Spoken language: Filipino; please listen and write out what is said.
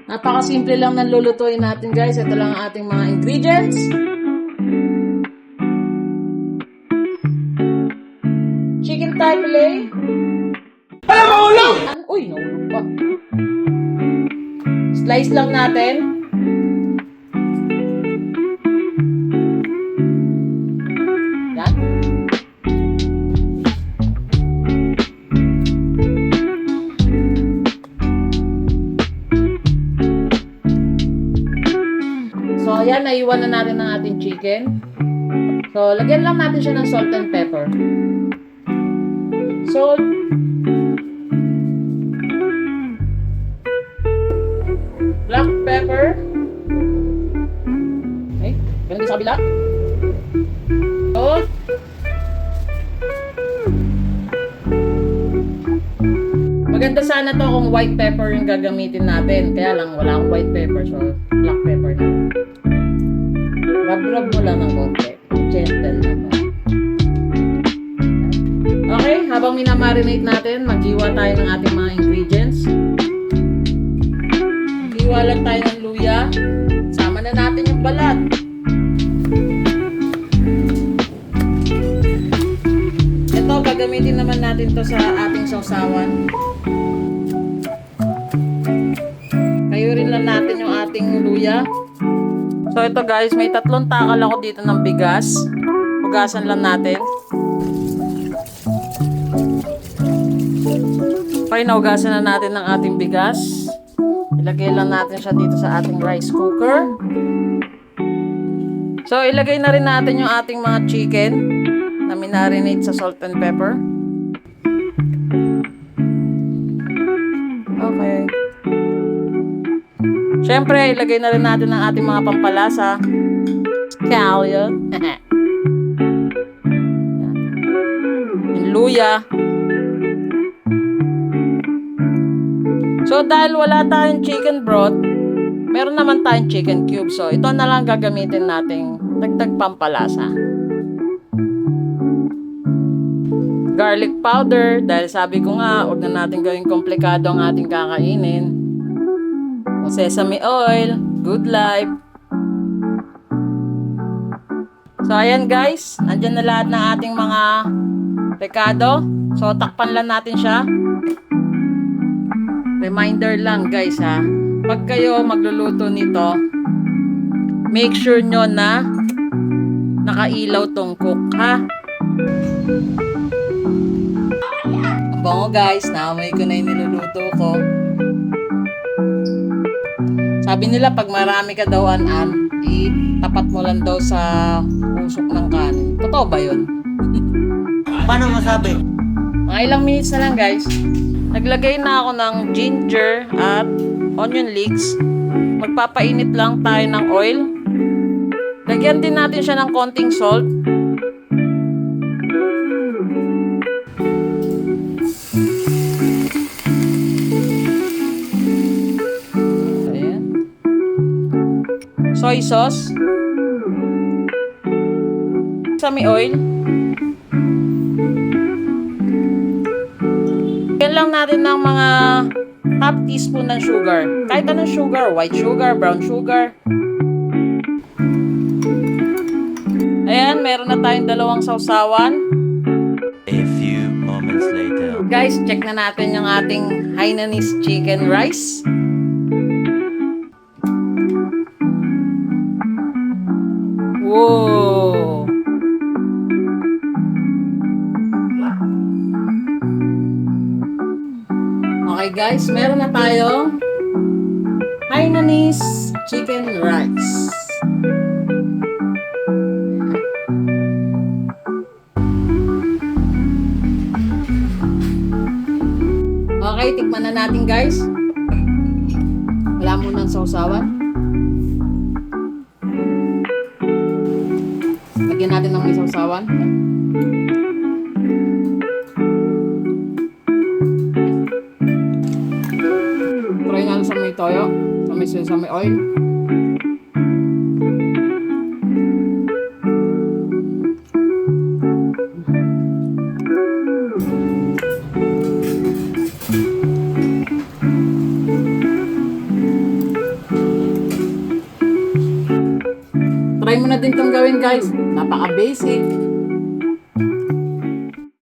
Napakasimple lang ng lulutuin natin guys. Ito lang ang ating mga ingredients. Chicken thigh fillet. Ay, mahulog! Uy, nahulog pa. Slice lang natin. Yan. So, ayan, naiwan na natin ang ating chicken. So, lagyan lang natin siya ng salt and pepper. Salt. Black pepper. Okay, ganun din sa kabila. Salt. Maganda sana to kung white pepper yung gagamitin natin. Kaya lang, wala akong white pepper. So, black pepper na. Rub-rub mo lang ng konti. Gentle naman. Okay, habang minamarinate natin, maghiwa tayo ng ating mga ingredients. Maghiwa lang tayo ng luya. Sama na natin yung balat. Ito, gagamitin naman natin to sa ating sausawan. Kayurin lang natin yung ating luya. So ito guys, may 3 takal ako dito ng bigas. Hugasan lang natin. Okay, naugasan na natin ng ating bigas. Ilagay lang natin siya dito sa ating rice cooker. So ilagay na rin natin yung ating mga chicken na minarinate sa salt and pepper. Okay. Siyempre, ilagay na rin natin ang ating mga pampalasa. Scallion. Yung luya. So, dahil wala tayong chicken broth, meron naman tayong chicken cube. So, ito na lang gagamitin nating dagdag pampalasa. Garlic powder. Dahil sabi ko nga, huwag na natin gawing komplikado ang ating kakainin. Sesame oil, good life. So, ayan guys. Andyan na lahat ng ating mga rekado. So, takpan lang natin siya. Reminder lang guys ha. Pag kayo magluluto nito, make sure nyo na nakailaw tong cook ha. Ang bango guys. Naamoy ko na yung niluluto ko. Sabi nila pag marami ka daw an-an, itapat mo lang daw sa usok ng kanin. Totoo ba yun? Paano masabi? Mga ilang minutes na lang guys. Naglagay na ako ng ginger at onion leeks. Magpapainit lang tayo ng oil. Lagyan din natin siya ng konting salt. Soy sauce. Sesame oil. Yan lang natin ng mga half teaspoon ng sugar. Kahit anong sugar, white sugar, brown sugar. Ayan, meron na tayong 2 sausawan. A few moments later. Guys, check na natin yung ating Hainanese chicken rice. Wow! Okay guys, meron na tayong Hainanese chicken rice. Okay, tikman na natin guys. Wala munang sausawan. Lagyan natin ng may sausawan. Try natin sa may toyo, sa may oil. Try mo na din tong gawin guys. Napaka-basic.